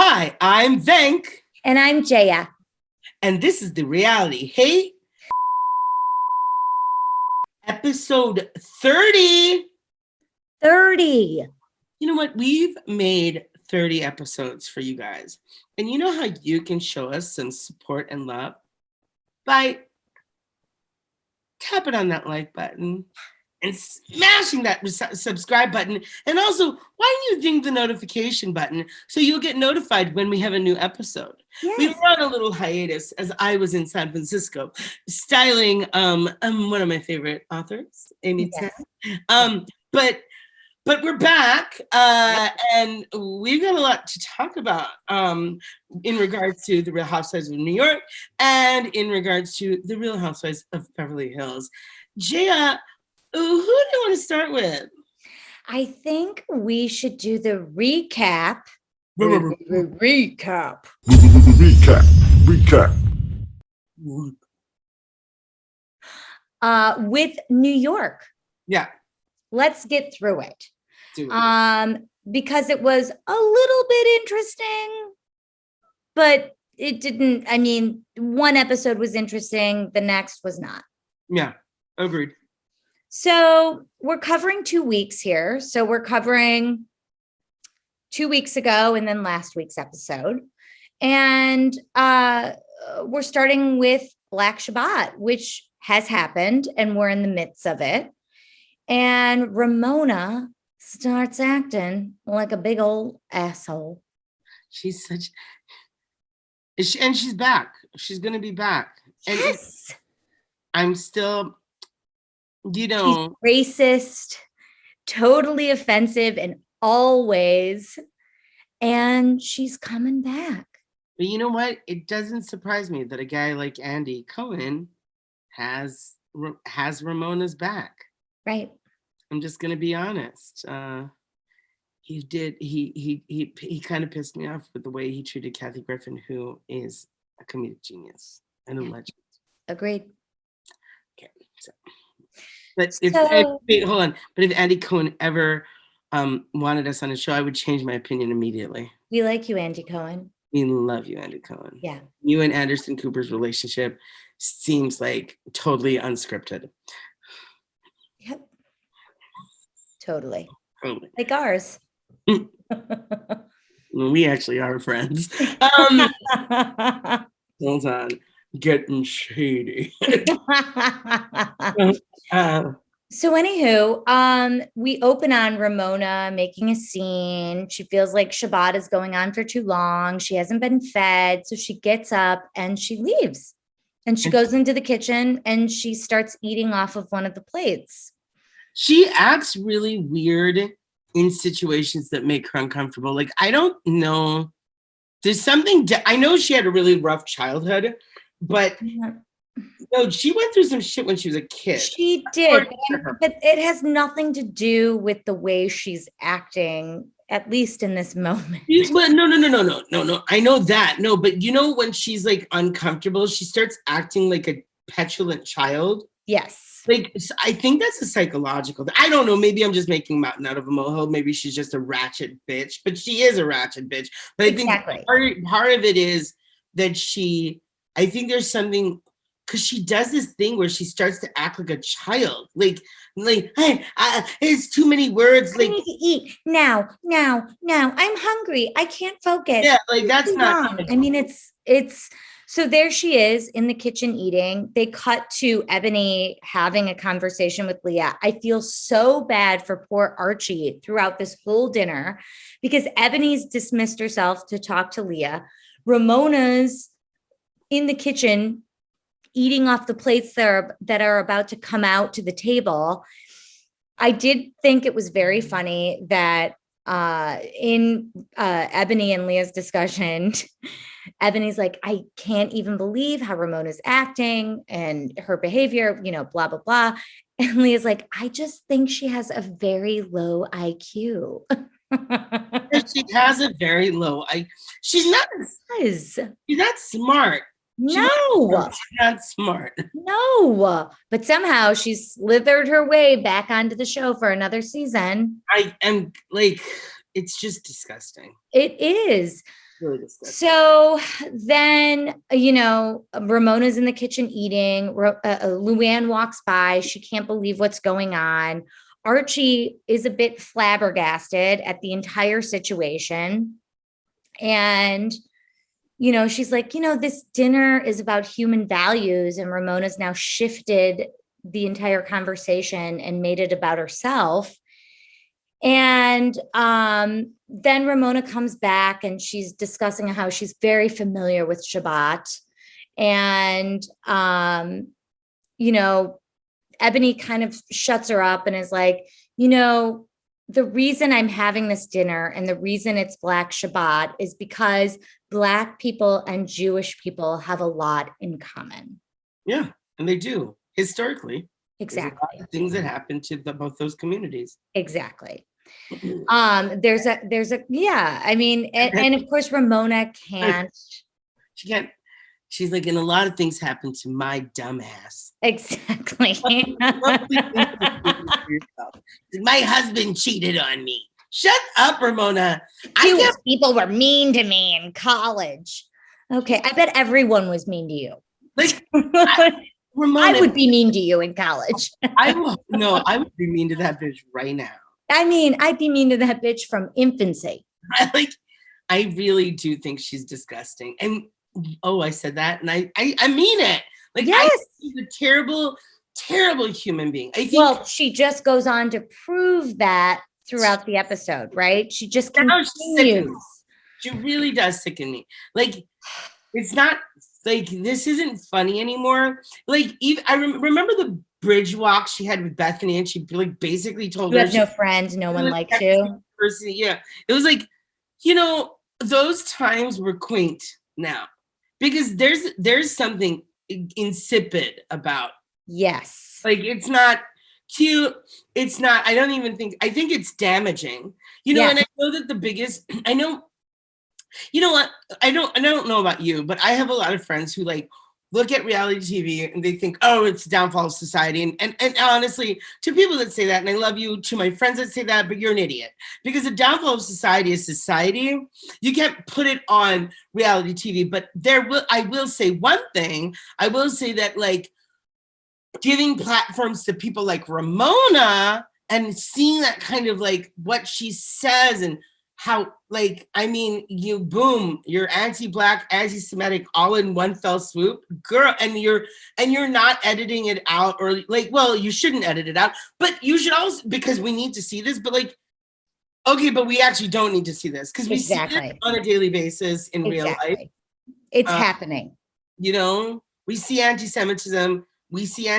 Hi, I'm Venk. And I'm Jaya. And this is the reality. Hey, episode 30. 30. You know what? We've made 30 episodes for you guys. And you know how you can show us some support and love? By tapping on that like button and smashing that subscribe button. And also, why don't you ding the notification button so you'll get notified when we have a new episode? Yes. We were on a little hiatus as I was in San Francisco styling one of my favorite authors, Amy Tan. But we're back and we've got a lot to talk about in regards to the Real Housewives of New York and in regards to the Real Housewives of Beverly Hills. Jaya, who do you want to start with? I think we should do the recap. Recap. With New York. Yeah. Let's get through it. Because it was a little bit interesting, but it didn't, I mean, one episode was interesting, the next was not. Yeah, agreed. So we're covering 2 weeks here. So we're covering 2 weeks ago and then last week's episode. And we're starting with Black Shabbat, which has happened and we're in the midst of it. And Ramona starts acting like a big old asshole. She's back. She's going to be back. And yes. I'm still, she's racist, totally offensive and always, and she's coming back. But you know what? It doesn't surprise me that a guy like Andy Cohen has Ramona's back. Right. I'm just gonna be honest. He kind of pissed me off with the way he treated Kathy Griffin, who is a comedic genius and a legend. Agreed. Okay. But hold on. But if Andy Cohen ever wanted us on a show, I would change my opinion immediately. We like you, Andy Cohen. We love you, Andy Cohen. Yeah. You and Anderson Cooper's relationship seems like totally unscripted. Yep. Totally. Like ours. We actually are friends. Hold on. Getting shady. So anywho, we open on Ramona making a scene. She feels like Shabbat is going on for too long. She hasn't been fed. So she gets up and she leaves. And she goes into the kitchen and she starts eating off of one of the plates. She acts really weird in situations that make her uncomfortable. Like, I don't know. There's something, I know she had a really rough childhood, but no, she went through some shit when she was a kid. She did, but it has nothing to do with the way she's acting, at least in this moment. Well, no. I know that. No, but you know when she's like uncomfortable, she starts acting like a petulant child. Yes. Like, I think that's a psychological. I don't know. Maybe I'm just making mountain out of a molehill. Maybe she's just a ratchet bitch, but she is a ratchet bitch. But I think part of it is that I think there's something, because she does this thing where she starts to act like a child. Like, hey, it's too many words. I need to eat now. I'm hungry. I can't focus. Yeah, like that's not. I mean, it's. So there she is in the kitchen eating. They cut to Ebony having a conversation with Leah. I feel so bad for poor Archie throughout this whole dinner because Ebony's dismissed herself to talk to Leah. Ramona's in the kitchen eating off the plates that are about to come out to the table. I did think it was very funny that in Ebony and Leah's discussion, Ebony's like, I can't even believe how Ramona's acting and her behavior, blah, blah, blah. And Leah's like, I just think she has a very low IQ. She has a very low IQ. She's not smart. No. She's not smart. No. But somehow she slithered her way back onto the show for another season. I am like, it's just disgusting. It is. Really disgusting. So then, Ramona's in the kitchen eating. Luann walks by. She can't believe what's going on. Archie is a bit flabbergasted at the entire situation. And, she's like, this dinner is about human values. And Ramona's now shifted the entire conversation and made it about herself. And then Ramona comes back and she's discussing how she's very familiar with Shabbat. And, Ebony kind of shuts her up and is like, the reason I'm having this dinner and the reason it's Black Shabbat is because Black people and Jewish people have a lot in common. Yeah, and they do, historically. Exactly. Things that happen to both those communities. Exactly. And of course Ramona can't. She can't. She's like, and a lot of things happen to my dumb ass. Exactly. My husband cheated on me. Shut up, Ramona. Jewish people were mean to me in college. Okay, I bet everyone was mean to you. Like, Ramona, I would be mean to you in college. I would be mean to that bitch right now. I mean, I'd be mean to that bitch from infancy. I really do think she's disgusting. And I said that, and I mean it. Like, yes. She's a terrible, terrible human being. I think. She just goes on to prove that throughout the episode, right? She just continues. She really does sicken me. Like, it's not like this isn't funny anymore. Like, even I remember the bridge walk she had with Bethany, and she like basically told her you have no friends, no one likes you. Yeah, it was like, those times were quaint now, because there's something insipid about. Yes. Like, it's not cute. It's not. I think it's damaging. And I know that the biggest. I know. You know what? I don't know about you, but I have a lot of friends who like look at reality TV and they think, oh, it's the downfall of society. And honestly, to people that say that, and I love you, to my friends that say that, but you're an idiot. Because the downfall of society is society. You can't put it on reality TV. But I will say one thing. I will say that, like, giving platforms to people like Ramona and seeing that kind of like what she says and how, like, I mean, you're anti-Black, anti-Semitic all in one fell swoop, girl, and you're not editing it out, or like, well, you shouldn't edit it out, but you should also, because we need to see this, but like, okay, but we actually don't need to see this because we see it on a daily basis in real life. It's happening. We see anti-Semitism, we see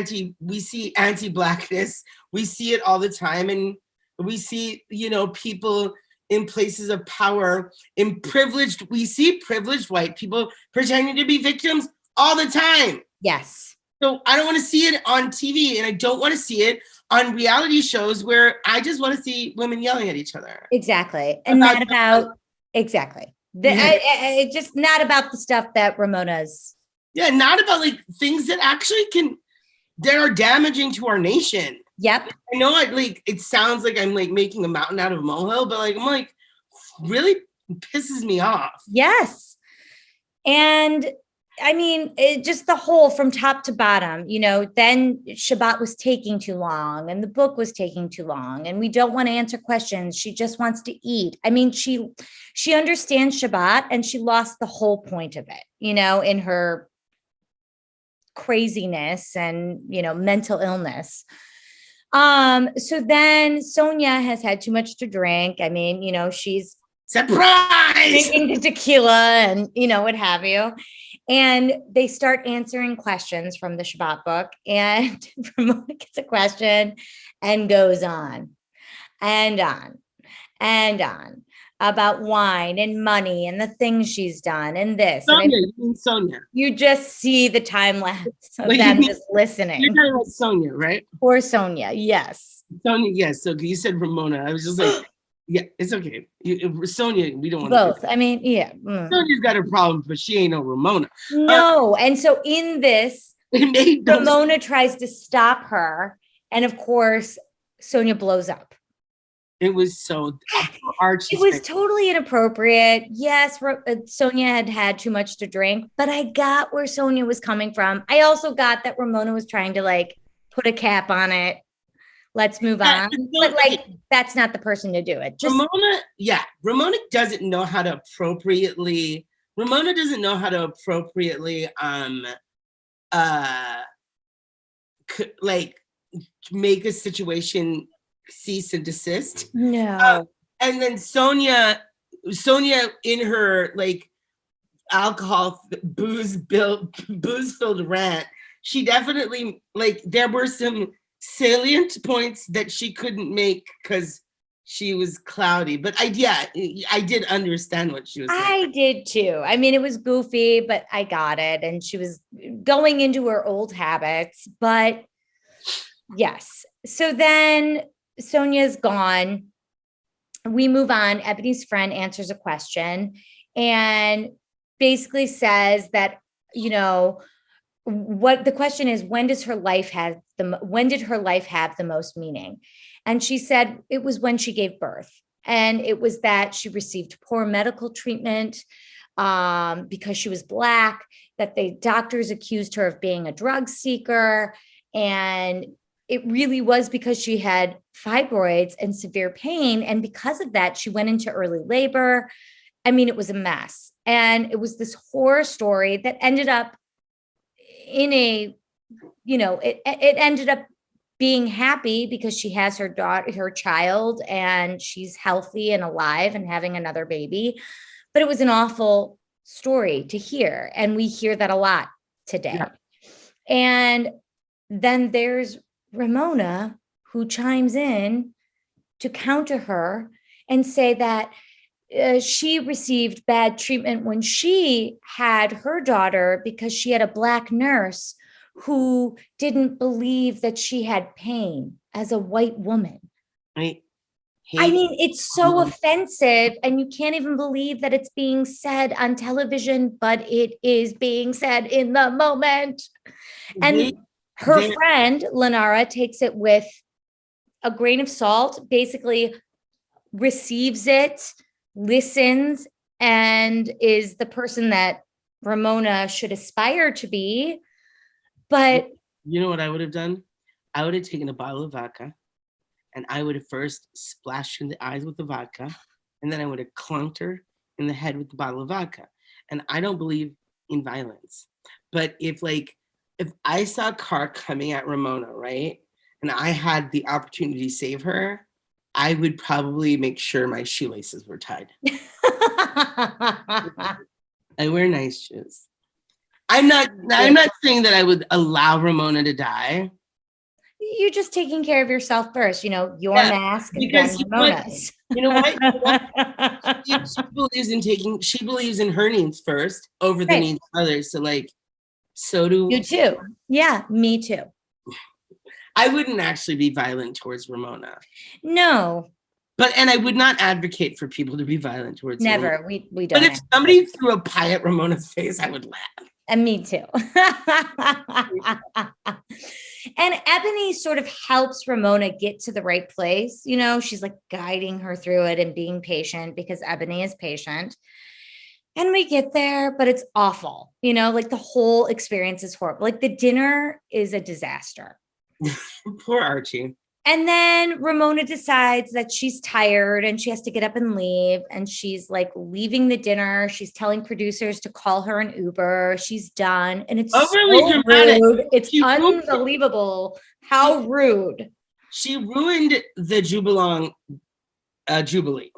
anti-Blackness, we see it all the time, and we see, people in places of power, we see privileged white people pretending to be victims all the time. Yes. So I don't want to see it on TV, and I don't want to see it on reality shows where I just want to see women yelling at each other. Exactly. And not about, exactly. It's just not about the stuff that Ramona's. Yeah, not about like things that actually that are damaging to our nation. Yep. I know it sounds like I'm like making a mountain out of a molehill, but like, I'm like, really pisses me off. Yes. And I mean, it just the whole from top to bottom, then Shabbat was taking too long and the book was taking too long and we don't want to answer questions. She just wants to eat. I mean, she understands Shabbat and she lost the whole point of it, in her craziness and, mental illness. So then Sonia has had too much to drink. I mean, she's surprise drinking the tequila and, what have you. And they start answering questions from the Shabbat book, and Ramona gets a question and goes on and on and on about wine and money and the things she's done and this. Sonia. You just see the time lapse of them just listening. You're talking about Sonia, right? Or Sonia, yes. Sonia, yes. So you said Ramona. I was just like, yeah, it's okay. Sonia, we don't want both. I mean, yeah. Sonia's got a problem, but she ain't no Ramona. No. And so in this, Ramona tries to stop her. And of course, Sonia blows up. It was so Archie. It was totally inappropriate. Yes, Sonia had too much to drink, but I got where Sonia was coming from. I also got that Ramona was trying to like put a cap on it. Let's move on. But like, that's not the person to do it. Just Ramona doesn't know how to appropriately. Ramona doesn't know how to appropriately like make a situation cease and desist. No. And then Sonia in her like alcohol booze filled rant, she definitely like there were some salient points that she couldn't make because she was cloudy. But I did understand what she was saying. I did too. I mean, it was goofy, but I got it. And she was going into her old habits. But yes. So then Sonia's gone. We move on. Ebony's friend answers a question and basically says that, you know, what the question is, when did her life have the most meaning? And she said it was when she gave birth. And it was that she received poor medical treatment because she was Black, that the doctors accused her of being a drug seeker. And it really was because she had fibroids and severe pain. And because of that, she went into early labor. I mean, it was a mess. And it was this horror story that ended up in a, you know, it ended up being happy because she has her daughter, her child, and she's healthy and alive and having another baby. But it was an awful story to hear. And we hear that a lot today. Yeah. And then there's Ramona, who chimes in to counter her and say that she received bad treatment when she had her daughter because she had a Black nurse who didn't believe that she had pain as a white woman. I mean, it's so offensive, and you can't even believe that it's being said on television, but it is being said in the moment. And her friend, Lenara, takes it with a grain of salt, basically receives it, listens, and is the person that Ramona should aspire to be. But you know what I would have done? I would have taken a bottle of vodka and I would have first splashed her in the eyes with the vodka, and then I would have clunked her in the head with the bottle of vodka. And I don't believe in violence. But if I saw a car coming at Ramona, right, and I had the opportunity to save her, I would probably make sure my shoelaces were tied. I wear nice shoes. I'm not saying that I would allow Ramona to die. You're just taking care of yourself first, you know, your mask and then Ramona's. You know what? She believes in her needs first over the needs of others. So so do you too. Yeah, me too. I wouldn't actually be violent towards Ramona. No. And I would not advocate for people to be violent towards Never. Ramona. We don't. But if somebody threw a pie at Ramona's face, I would laugh. And me too. And Ebony sort of helps Ramona get to the right place. You know, she's like guiding her through it and being patient because Ebony is patient. And we get there, but it's awful. You know, like the whole experience is horrible. Like the dinner is a disaster. Poor Archie. And then Ramona decides that she's tired and she has to get up and leave. And she's like leaving the dinner. She's telling producers to call her an Uber. She's done. And it's overly so dramatic. Rude. It's unbelievable how rude. She ruined the Jubilong Jubilee.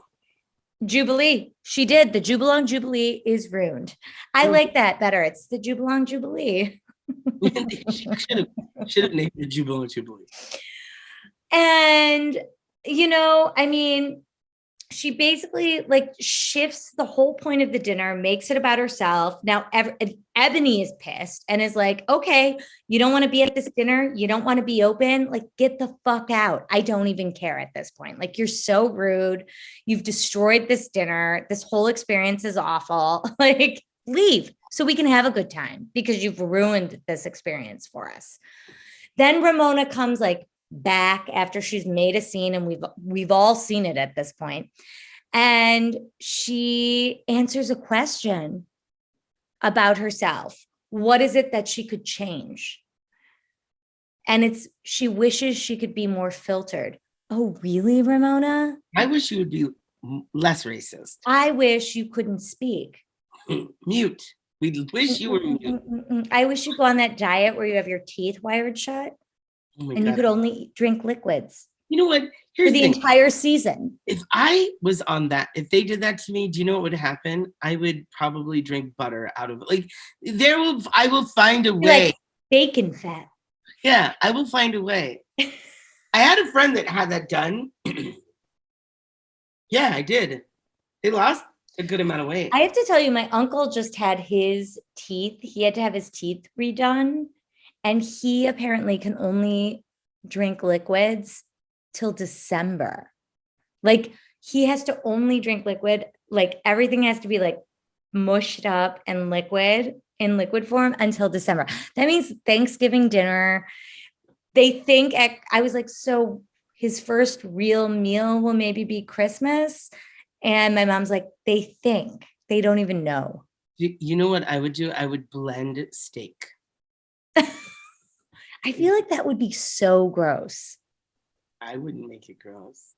Jubilee. She did. The Jubilong Jubilee is ruined. I like that better. It's the Jubilong Jubilee. Should have named it Jubilong Jubilee. And, you know, I mean, she basically shifts the whole point of the dinner, makes it about herself. Now, Ebony is pissed and is like, okay, you don't want to be at this dinner. You don't want to be open. Like, get the fuck out. I don't even care at this point. Like, you're so rude. You've destroyed this dinner. This whole experience is awful. Like, leave so we can have a good time because you've ruined this experience for us. Then Ramona comes back after she's made a scene, and we've all seen it at this point. And she answers a question about herself. What is it that she could change? And she wishes she could be more filtered. Oh, really, Ramona? I wish you would be less racist. I wish you couldn't speak. Mute. We wish you were mute. I wish you go on that diet where you have your teeth wired shut and God. You could only drink liquids. You know what? Here's for the entire season. If I was on that, if they did that to me, do you know what would happen? I would probably drink butter out of it. Like I will find a way. Like bacon fat. Yeah, I will find a way. I had a friend that had that done. Yeah, I did. They lost a good amount of weight. I have to tell you, my uncle just had his teeth. He had to have his teeth redone. And he apparently can only drink liquids till December. Like he has to only drink liquid. Like everything has to be like mushed up and liquid in liquid form until December. That means Thanksgiving dinner. They think I was like, so his first real meal will maybe be Christmas. And my mom's like, they think, they don't even know. You know what I would do? I would blend steak. I feel like that would be so gross. I wouldn't make it gross.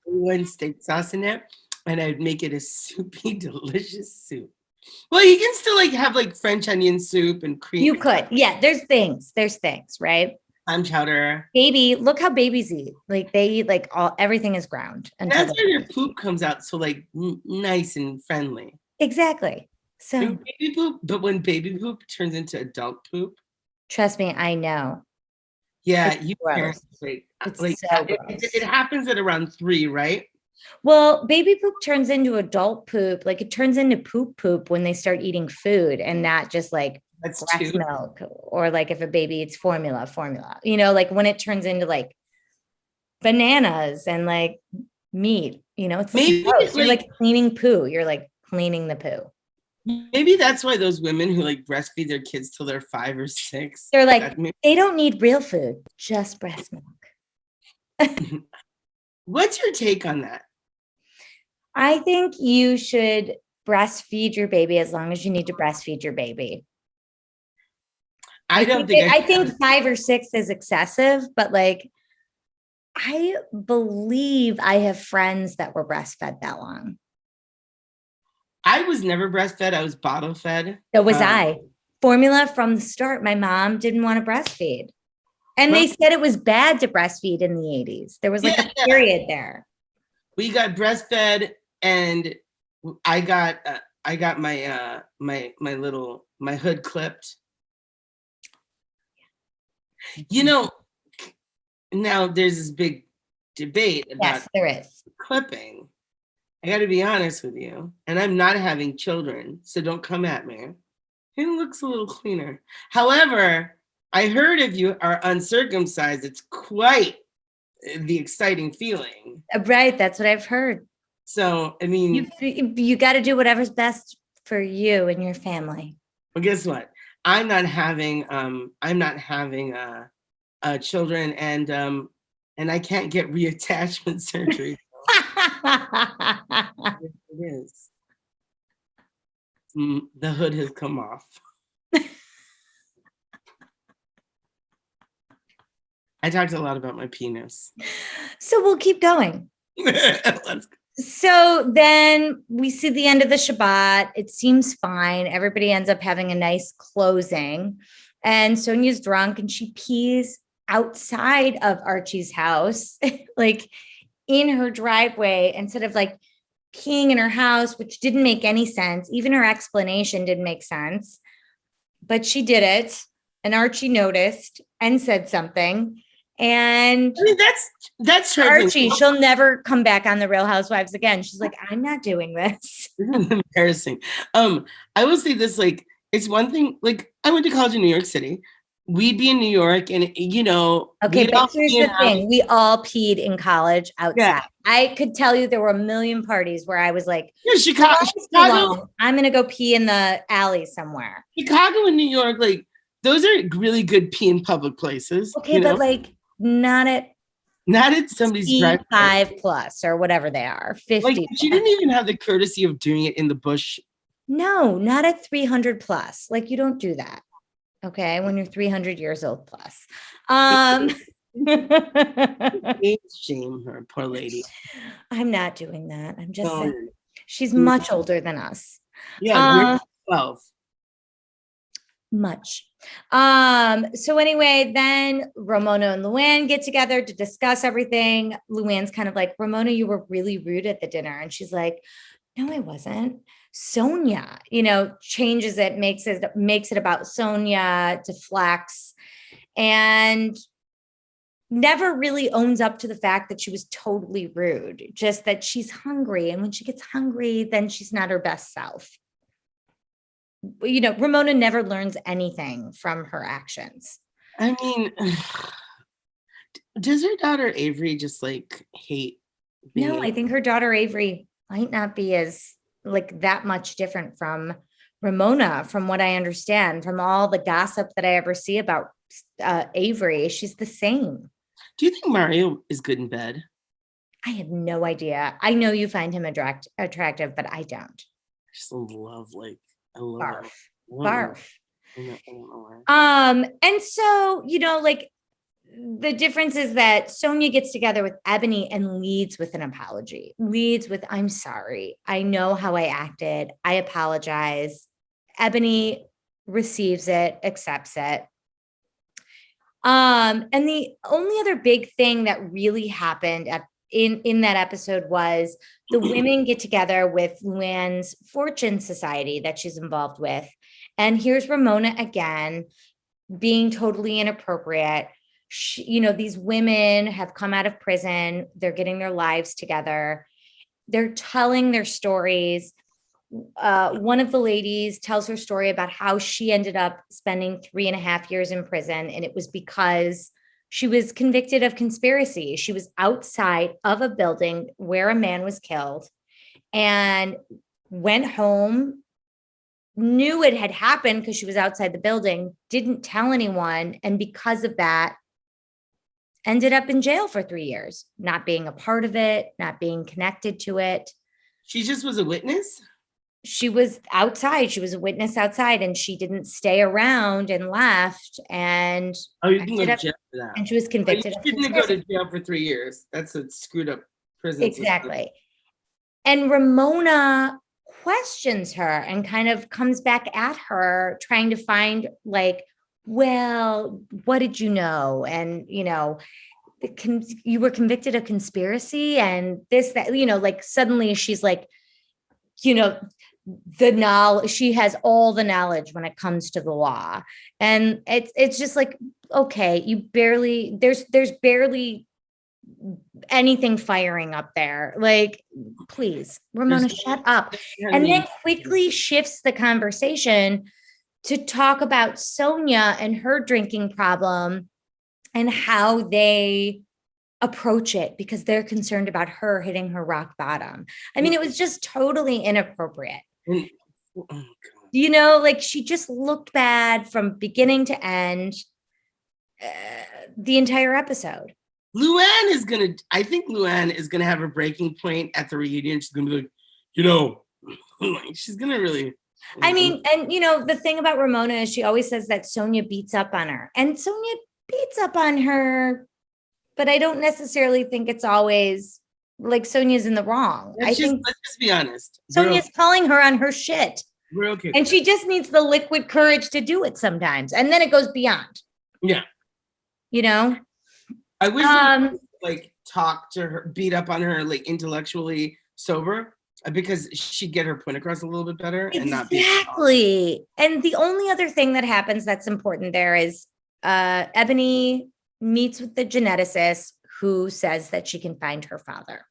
One steak sauce in there, and I'd make it a soupy, delicious soup. Well, you can still like have like French onion soup and cream. You could, yeah. There's things, right? Clam chowder. Baby, look how babies eat. Like they eat like everything is ground. That's where your poop comes out so like nice and friendly. Exactly. So baby poop, but when baby poop turns into adult poop, trust me, I know. Yeah, you parents like so it happens at around 3, right? Well, baby poop turns into adult poop. Like it turns into poop when they start eating food and not just like breast milk, or like if a baby eats formula, you know, like when it turns into like bananas and like meat, you know, it's maybe like, you're like cleaning poo. You're like cleaning the poo. Maybe that's why those women who like breastfeed their kids till they're 5 or 6. They're like, they don't need real food, just breast milk. What's your take on that? I think you should breastfeed your baby as long as you need to breastfeed your baby. I think 5 or 6 is excessive, but like, I believe I have friends that were breastfed that long. I was never breastfed. I was bottle fed. So was I. Formula from the start. My mom didn't want to breastfeed. And they said it was bad to breastfeed in the 80s. There was like a period there. We got breastfed, and I got my my hood clipped. You know, now there's this big debate about there is. Clipping. I got to be honest with you, and I'm not having children, so don't come at me. It looks a little cleaner. However, I heard if you are uncircumcised, it's quite the exciting feeling. Right, that's what I've heard. So, I mean, you got to do whatever's best for you and your family. Well, guess what? I'm not having children, and I can't get reattachment surgery. It is. The hood has come off. I talked a lot about my penis. So we'll keep going. Let's go. So then we see the end of the Shabbat. It seems fine. Everybody ends up having a nice closing. And Sonia's drunk and she pees outside of Archie's house, like in her driveway, instead of like peeing in her house, which didn't make any sense. Even her explanation didn't make sense. But she did it. And Archie noticed and said something. And I mean, that's Archie, she'll never come back on the Real Housewives again. She's like, I'm not doing this. Embarrassing. I will say this, like, it's one thing, like, I went to college in New York City. We'd be in New York, and you know, okay, but here's the thing: we all peed in college outside. Yeah. I could tell you there were a million parties where I was like, yeah, Chicago. I'm gonna go pee in the alley somewhere. Chicago and New York, like, those are really good pee in public places. Okay, but like not at somebody's driveway. 5 plus or whatever they are, 50. Like, she didn't even have the courtesy of doing it in the bush. No, not at 300 plus. Like, you don't do that. Okay, when you're 300 years old plus. Shame her, poor lady. I'm not doing that. I'm just saying she's much older than us. Yeah, we're 12. Much. So anyway, then Ramona and Luann get together to discuss everything. Luann's kind of like, Ramona, you were really rude at the dinner. And she's like, no, I wasn't. Sonia, changes it, makes it about Sonia, deflects, and never really owns up to the fact that she was totally rude, just that she's hungry. And when she gets hungry, then she's not her best self. Ramona never learns anything from her actions. I mean, does her daughter Avery just like hate? No, I think her daughter Avery might not be as like that much different from Ramona, from what I understand, from all the gossip that I ever see about Avery. She's the same. Do you think Mario is good in bed? I have no idea. I know you find him attractive, but I don't. I just love I love barf. It. Barf. I don't know why. And so, like the difference is that Sonia gets together with Ebony and leads with an apology, leads with, I'm sorry. I know how I acted. I apologize. Ebony receives it, accepts it. And the only other big thing that really happened in that episode was the women get together with Luann's Fortune Society that she's involved with. And here's Ramona again, being totally inappropriate. These women have come out of prison. They're getting their lives together. They're telling their stories. One of the ladies tells her story about how she ended up spending 3.5 years in prison. And it was because she was convicted of conspiracy. She was outside of a building where a man was killed and went home, knew it had happened because she was outside the building, didn't tell anyone. And because of that, ended up in jail for 3 years, not being a part of it, not being connected to it. She just was a witness? She was outside. She was a witness outside, and she didn't stay around and left. And you can go to jail for that. And she was convicted. She didn't go to jail for 3 years. That's a screwed up prison. Exactly. And Ramona questions her and kind of comes back at her, trying to find well, what did you know? And, you were convicted of conspiracy and this, that, suddenly she's like, the knowledge, she has all the knowledge when it comes to the law. And it's just like, okay, there's barely anything firing up there. Like, please, Ramona, shut up. And then quickly shifts the conversation to talk about Sonia and her drinking problem and how they approach it because they're concerned about her hitting her rock bottom. I mean, it was just totally inappropriate. She just looked bad from beginning to end, the entire episode. I think Luann is gonna have a breaking point at the reunion. She's gonna be like, she's gonna really. I mean, and the thing about Ramona is she always says that Sonia beats up on her, and Sonia beats up on her, but I don't necessarily think it's always like Sonia's in the wrong. Let's just be honest. Sonia's calling her on her shit. We're okay. And she just needs the liquid courage to do it sometimes. And then it goes beyond. Yeah. I wish talk to her, beat up on her intellectually sober, because she'd get her point across a little bit better. Exactly. And the only other thing that happens that's important there is Ebony meets with the geneticist who says that she can find her father.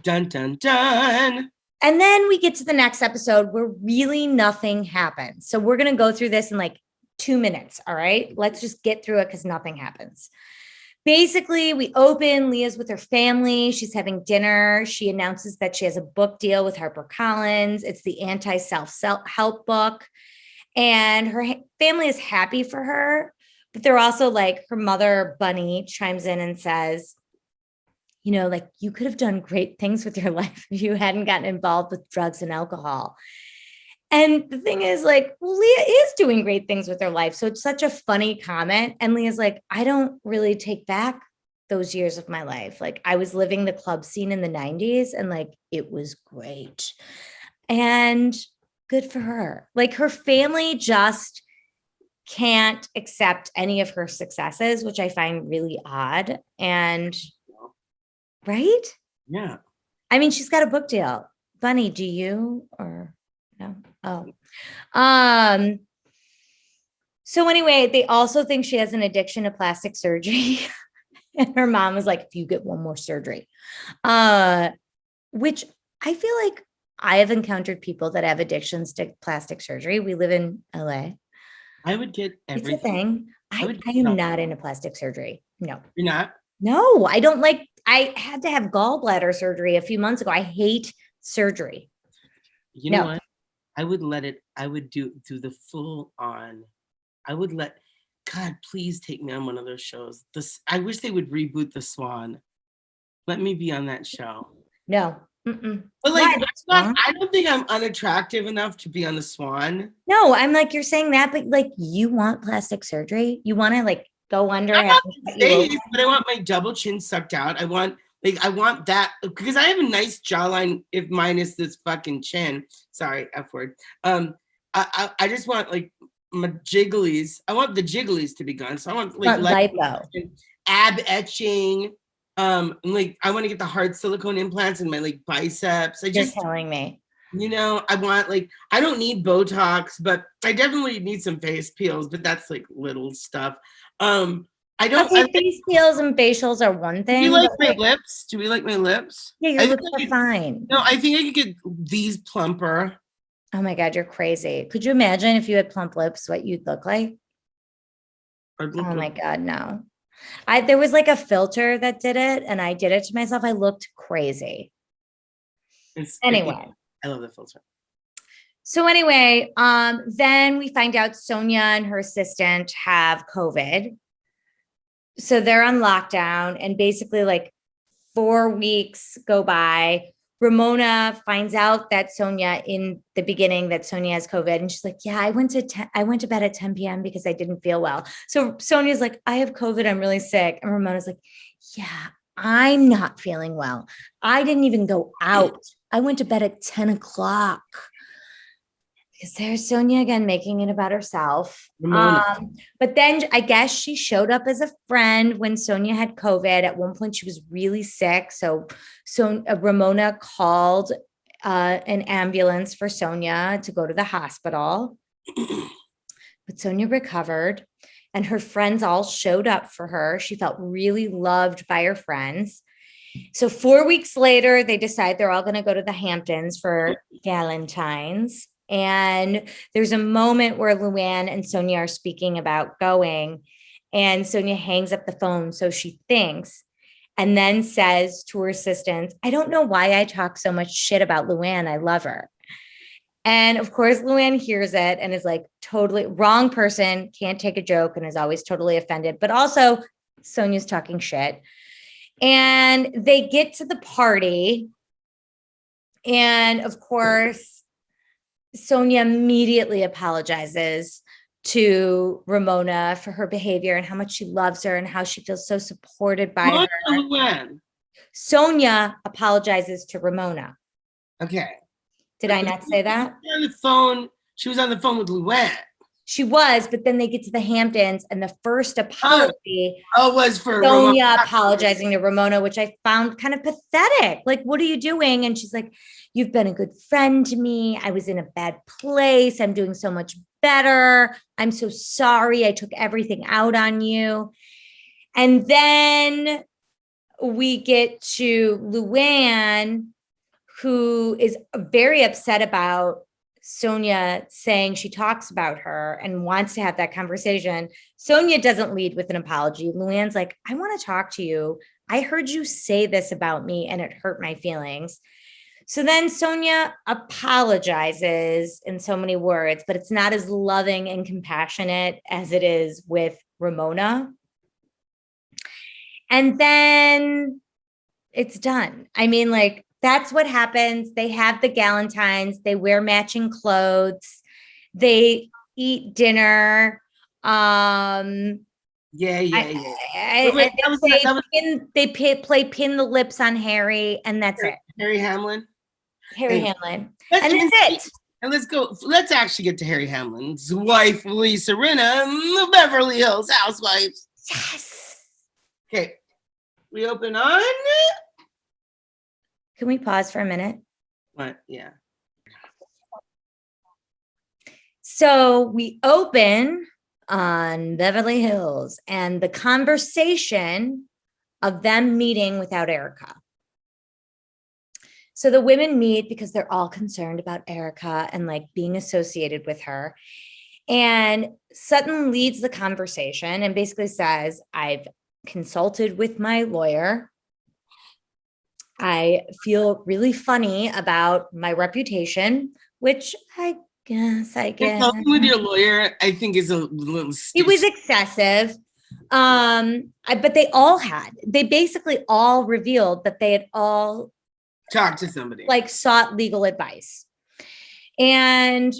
Dun, dun, dun. And then we get to the next episode where really nothing happens. So we're going to go through this in 2 minutes. All right. Let's just get through it because nothing happens. Basically, we open, Leah's with her family. She's having dinner. She announces that she has a book deal with HarperCollins. It's the anti-self-help book. And her family is happy for her, but they're also like, her mother, Bunny, chimes in and says, you know, like, you could have done great things with your life if you hadn't gotten involved with drugs and alcohol. And the thing is, like, well, Leah is doing great things with her life. So it's such a funny comment. And Leah's like, I don't really take back those years of my life. Like, I was living the club scene in the 90s and like, it was great. And good for her. Like, her family just can't accept any of her successes, which I find really odd. And right? Yeah. I mean, she's got a book deal. Bunny, do you or no? Oh. So anyway, they also think she has an addiction to plastic surgery. And her mom was like, if you get one more surgery. Which I feel like I have encountered people that have addictions to plastic surgery. We live in LA. I would get everything. It's a thing. I am not into plastic surgery. No. You're not? No, I don't like, I had to have gallbladder surgery a few months ago. I hate surgery. You know what? I would do the full on. I would let, God, please take me on one of those shows. I wish they would reboot The Swan. Let me be on that show. No. Mm-mm. But like, I don't think I'm unattractive enough to be on The Swan. No, I'm like, you're saying that, but like, you want plastic surgery? You want to like go under? I but I want my double chin sucked out. I want that because I have a nice jawline, if minus this fucking chin. Sorry, F word. I just want like my jigglies. I want the jigglies to be gone. So I want like lipo, ab etching. Like I want to get the hard silicone implants in my like biceps. You're telling me. You know, I want like, I don't need Botox, but I definitely need some face peels, but that's like little stuff. Face peels and facials are one thing. Do you like my lips? Do we like my lips? Yeah, your lips are fine. No, I think I could get these plumper. Oh my God, you're crazy. Could you imagine if you had plump lips, what you'd look like? Oh my God, no. There was like a filter that did it and I did it to myself. I looked crazy. Anyway. I love the filter. So anyway, then we find out Sonia and her assistant have COVID. So they're on lockdown and basically like 4 weeks go by. Ramona finds out that Sonia in the beginning that Sonia has COVID. And she's like, yeah, I went to bed at 10 p.m. because I didn't feel well. So Sonia's like, I have COVID. I'm really sick. And Ramona's like, yeah, I'm not feeling well. I didn't even go out. I went to bed at 10 o'clock. Because there's Sonia again, making it about herself. But then I guess she showed up as a friend when Sonia had COVID. At one point, she was really sick. So Ramona called an ambulance for Sonia to go to the hospital. But Sonia recovered and her friends all showed up for her. She felt really loved by her friends. So 4 weeks later, they decide they're all going to go to the Hamptons for Valentine's. And there's a moment where Luann and Sonia are speaking about going, and Sonia hangs up the phone. So she thinks, and then says to her assistants, I don't know why I talk so much shit about Luann. I love her. And of course, Luann hears it and is like, totally wrong person, can't take a joke, and is always totally offended. But also Sonia's talking shit. And they get to the party. And of course, Sonia immediately apologizes to Ramona for her behavior and how much she loves her and how she feels so supported by her. Luann. Sonia apologizes to Ramona. Okay. Did I not say that? She was on the phone with Luann. She was, but then they get to the Hamptons and the first apology was for Sonia Ramona apologizing to Ramona, which I found kind of pathetic. Like, what are you doing? And she's like, you've been a good friend to me. I was in a bad place. I'm doing so much better. I'm so sorry. I took everything out on you. And then we get to Luann, who is very upset about Sonia saying she talks about her and wants to have that conversation. Sonia doesn't lead with an apology. Luann's like, I want to talk to you. I heard you say this about me and it hurt my feelings. So then Sonia apologizes in so many words, but it's not as loving and compassionate as it is with Ramona. And then it's done. I mean, like, that's what happens. They have the Galentines, they wear matching clothes, they eat dinner. Yeah. They play pin the lips on Harry, and that's it. Harry Hamlin. Harry Hamlin. And that's it. And let's actually get to Harry Hamlin's wife, Lisa Rinna, the Beverly Hills Housewives. Yes. Okay. We open on. Can we pause for a minute? What? Yeah. So we open on Beverly Hills and the conversation of them meeting without Erica. So the women meet because they're all concerned about Erica and like being associated with her. And Sutton leads the conversation and basically says, I've consulted with my lawyer. I feel really funny about my reputation, which I guess. Consulting with your lawyer, I think, is a little stupid. It was excessive. But they basically all revealed that they had all talked to somebody, like sought legal advice. And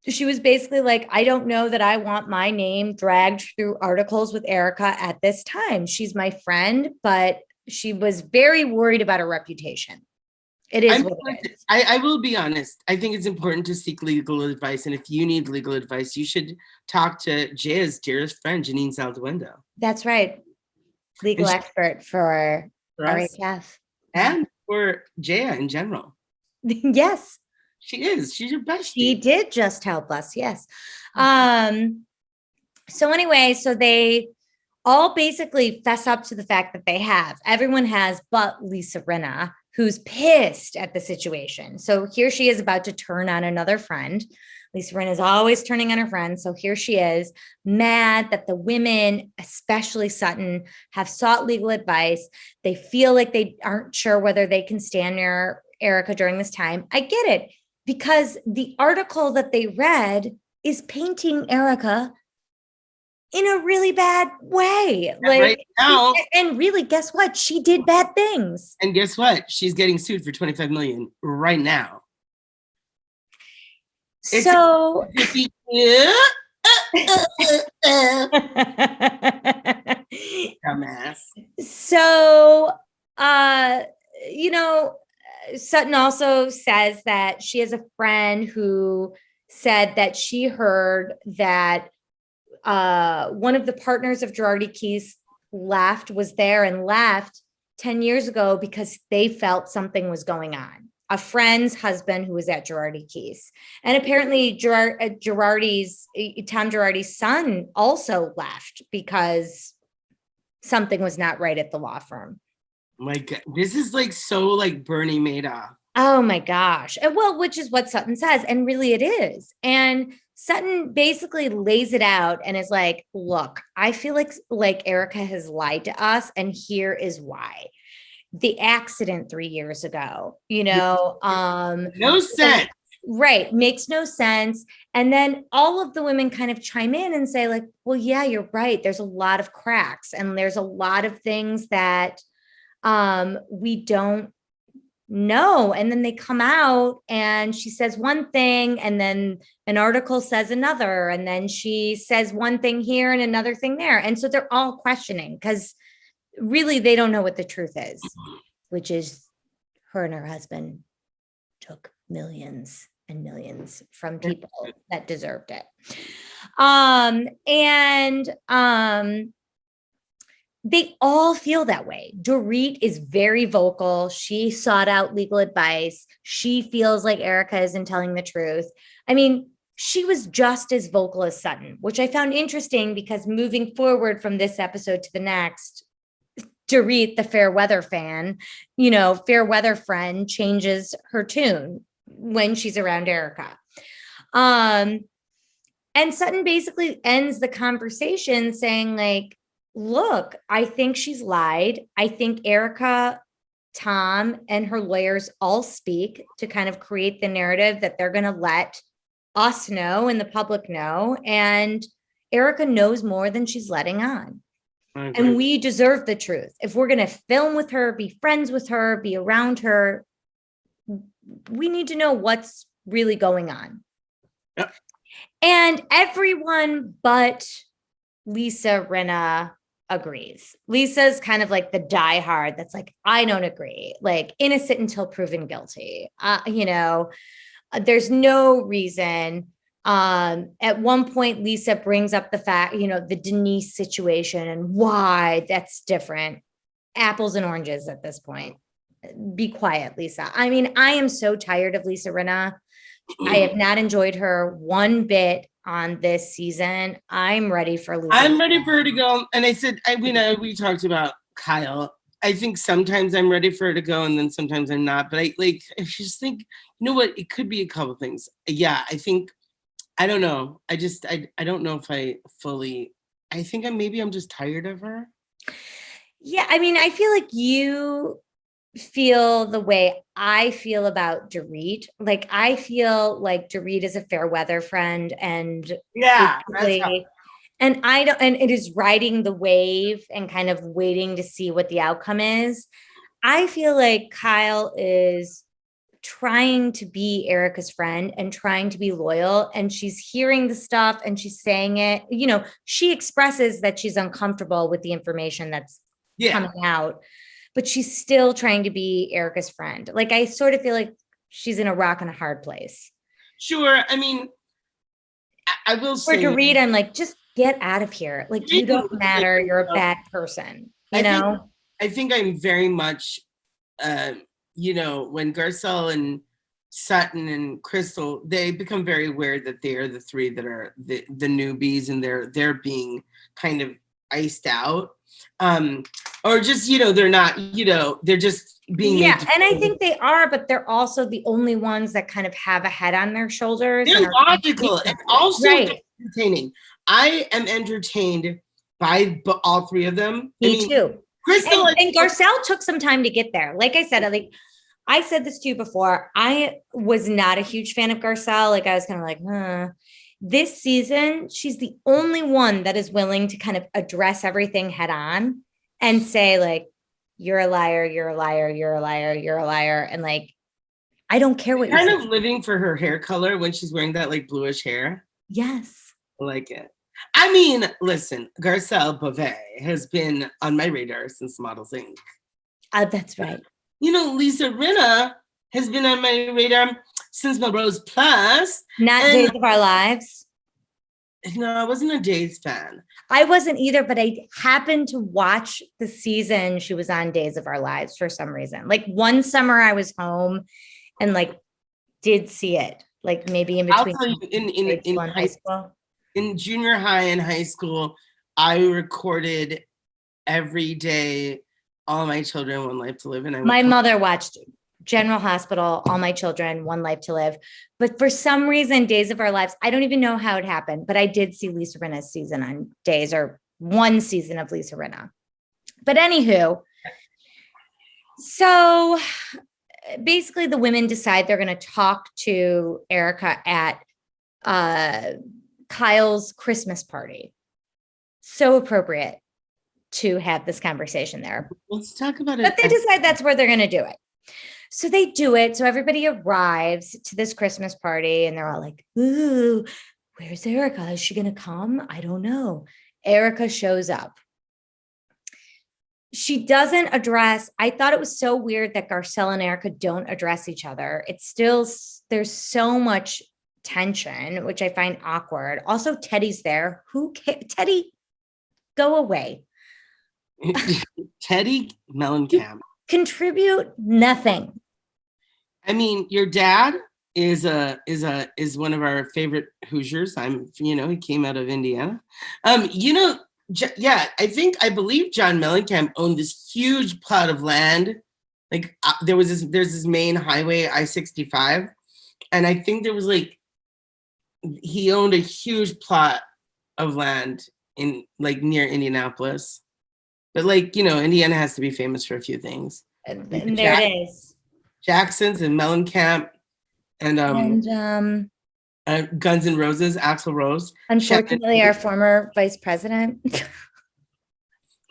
she was basically like, I don't know that I want my name dragged through articles with Erica at this time. She's my friend, but she was very worried about her reputation. It is what it is. I will be honest. I think it's important to seek legal advice. And if you need legal advice, you should talk to Jaya's dearest friend, Janine Salduendo. That's right. Legal expert for RHF. And for Jaya in general. Yes. She is. She's your bestie. She did just help us. Yes. So anyway, so they all basically fess up to the fact that everyone has but Lisa Rinna, who's pissed at the situation. So here she is about to turn on another friend. Lisa Rinna is always turning on her friends. So here she is, mad that the women, especially Sutton, have sought legal advice. They feel like they aren't sure whether they can stand near Erica during this time. I get it, because the article that they read is painting Erica in a really bad way. Like right now. And really, guess what? She did bad things. And guess what? She's getting sued for $25 million right now. So dumbass. So Sutton also says that she has a friend who said that she heard that one of the partners of Girardi Keese was there and left 10 years ago because they felt something was going on. A friend's husband who was at Girardi Keese. And apparently Tom Girardi's son also left because something was not right at the law firm. My God, this is like so like Bernie Madoff. Oh my gosh. Well, which is what Sutton says. And really it is. And Sutton basically lays it out and is like, look, I feel like Erica has lied to us. And here is why. The accident 3 years ago, no sense. Right. Makes no sense. And then all of the women kind of chime in and say like, well, yeah, you're right. There's a lot of cracks and there's a lot of things that we don't know. And then they come out and she says one thing and then an article says another. And then she says one thing here and another thing there. And so they're all questioning because really they don't know what the truth is, which is her and her husband took millions and millions from people that deserved it. They all feel that way. Dorit is very vocal. She sought out legal advice. She feels like Erica isn't telling the truth. I mean, she was just as vocal as Sutton, which I found interesting because moving forward from this episode to the next, Dorit, the fair weather fan, fair weather friend, changes her tune when she's around Erica. And Sutton basically ends the conversation saying like, look, I think she's lied. I think Erica Tom and her lawyers all speak to kind of create the narrative that they're going to let us know and the public know. And Erica knows more than she's letting on. And we deserve the truth. If we're going to film with her, be friends with her, be around her, we need to know what's really going on. Yep. And everyone but Lisa Rinna agrees. Lisa's kind of like the diehard that's like, I don't agree, like innocent until proven guilty. There's no reason. At one point, Lisa brings up the fact, the Denise situation and why that's different. Apples and oranges at this point. Be quiet, Lisa. I mean, I am so tired of Lisa Rinna. I have not enjoyed her one bit on this season. I'm ready for Lisa. I'm ready for her to go. And I said, we talked about Kyle. I think sometimes I'm ready for her to go and then sometimes I'm not. But I just think, you know what? It could be a couple things. Yeah, I don't know. I don't know if I think I'm just tired of her. Yeah. I mean, I feel like you feel the way I feel about Dorit. Like, I feel like Dorit is a fair weather friend and and it is riding the wave and kind of waiting to see what the outcome is. I feel like Kyle is trying to be Erica's friend and trying to be loyal, and she's hearing the stuff and she's saying it. She expresses that she's uncomfortable with the information that's coming out, but she's still trying to be Erica's friend. Like, I sort of feel like she's in a rock and a hard place. Sure. I mean, I will say, to read, I'm like, just get out of here. Like, you don't matter. You're a bad person. I think I'm very much, when Garcelle and Sutton and Crystal, they become very aware that they are the three that are the newbies, and they're being kind of iced out. Or just, they're not, they're just being. Yeah. And I think they are, but they're also the only ones that kind of have a head on their shoulders. They're logical and also entertaining. I am entertained by all three of them. Me too. Crystal and Garcelle took some time to get there. Like I said, I said this to you before. I was not a huge fan of Garcelle. Like, I was kind of like, This season, she's the only one that is willing to kind of address everything head on and say, like, you're a liar, you're a liar, you're a liar, you're a liar. And like, I don't care what you're kind of living for her hair color when she's wearing that like bluish hair. Yes. I like it. I mean, listen, Garcelle Beauvais has been on my radar since Models Inc. That's right. Lisa Rinna has been on my radar since Melrose Plus. Not Days of Our Lives. No, I wasn't a Days fan. I wasn't either, but I happened to watch the season she was on Days of Our Lives for some reason. Like, one summer I was home and like did see it, like maybe in between. I'll tell you, in high school. In junior high and high school, I recorded every day All My Children, One Life to Live. And my mother watched General Hospital, All My Children, One Life to Live. But for some reason, Days of Our Lives, I don't even know how it happened, but I did see Lisa Rinna's season on Days, or one season of Lisa Rinna. But anywho, so basically the women decide they're going to talk to Erica at Kyle's Christmas party. So appropriate to have this conversation there. Let's talk about it. But they decide that's where they're going to do it. So they do it. So everybody arrives to this Christmas party and they're all like, ooh, where's Erica? Is she going to come? I don't know. Erica shows up. She doesn't address. I thought it was so weird that Garcelle and Erica don't address each other. It's still, there's so much tension, which I find awkward. Also, Teddy's there. Who cares? Teddy, go away. Teddy Mellencamp. Contribute nothing. I mean, your dad is one of our favorite Hoosiers. He came out of Indiana. I believe John Mellencamp owned this huge plot of land. Like there's this main highway, I-65, and I think there was he owned a huge plot of land in near Indianapolis. But Indiana has to be famous for a few things. And there it is. Jackson's and Mellencamp and Guns N' Roses, Axl Rose. Unfortunately, our former vice president.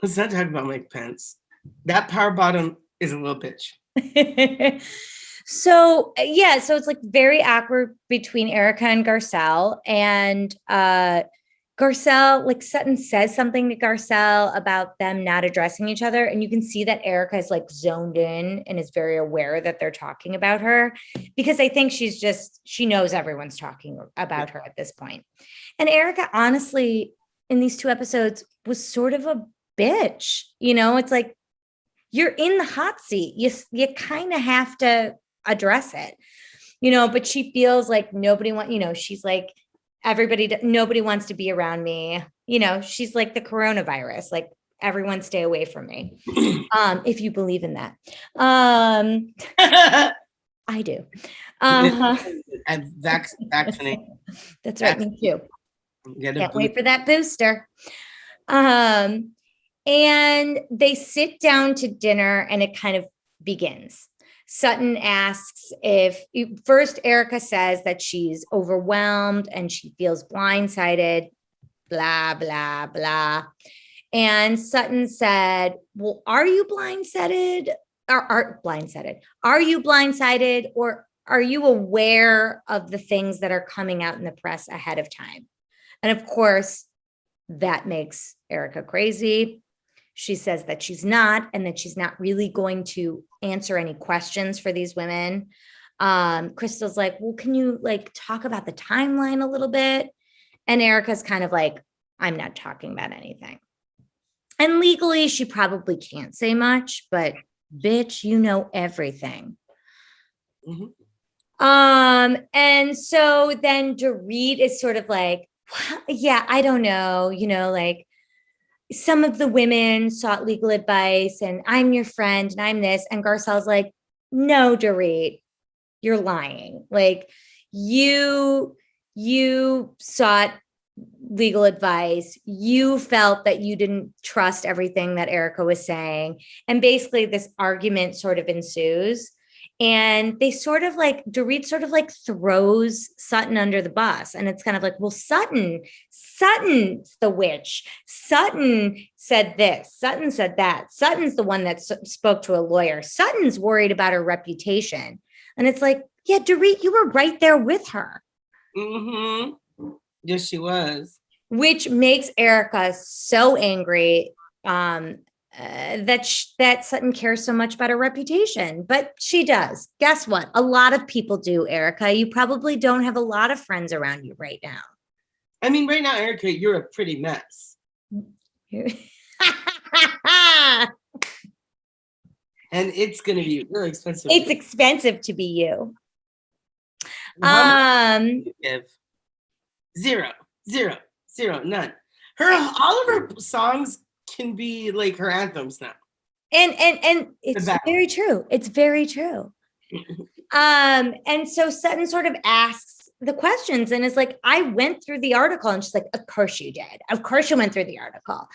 Let's not talk about Mike Pence. That power bottom is a little bitch. So it's like very awkward between Erica and Garcelle, and Garcelle, like Sutton says something to Garcelle about them not addressing each other, and you can see that Erica is like zoned in and is very aware that they're talking about her, because I think she knows everyone's talking about her at this point. And Erica, honestly, in these 2 episodes was sort of a bitch. It's like, you're in the hot seat. You kind of have to address it, but she feels like nobody she's like, nobody wants to be around me. She's like the coronavirus, like everyone stay away from me. If you believe in that. I do. And vaccinate. That's right. Me too. Can't wait for that booster. And they sit down to dinner and it kind of begins. Sutton asks first Erica says that she's overwhelmed and she feels blindsided, blah, blah, blah. And Sutton said, well, are you blindsided? Are you blindsided, or are you aware of the things that are coming out in the press ahead of time? And of course, that makes Erica crazy. She says that she's not, and that she's not really going to answer any questions for these women. Crystal's like, well, can you like talk about the timeline a little bit? And Erica's kind of like, I'm not talking about anything. And legally, she probably can't say much, but bitch, you know everything. Mm-hmm. And so then Dorit is sort of like, yeah, I don't know, like, some of the women sought legal advice and I'm your friend and I'm this. And Garcelle's like, no, Dorit, you're lying. Like you sought legal advice. You felt that you didn't trust everything that Erica was saying. And basically this argument sort of ensues. And they sort of like, Dorit sort of like throws Sutton under the bus. And it's kind of like, well, Sutton's the witch. Sutton said this. Sutton said that. Sutton's the one that spoke to a lawyer. Sutton's worried about her reputation. And it's like, yeah, Dorit, you were right there with her. Mm-hmm. Yes, she was. Which makes Erica so angry. That Sutton cares so much about her reputation, but she does. Guess what? A lot of people do, Erica. You probably don't have a lot of friends around you right now. I mean, right now, Erica, you're a pretty mess. And it's going to be really expensive. It's expensive to be you. Zero, none. All of her songs can be like her anthems now. And it's very true. It's very true. And so Sutton sort of asks the questions and is like, I went through the article. And she's like, of course you did. Of course you went through the article.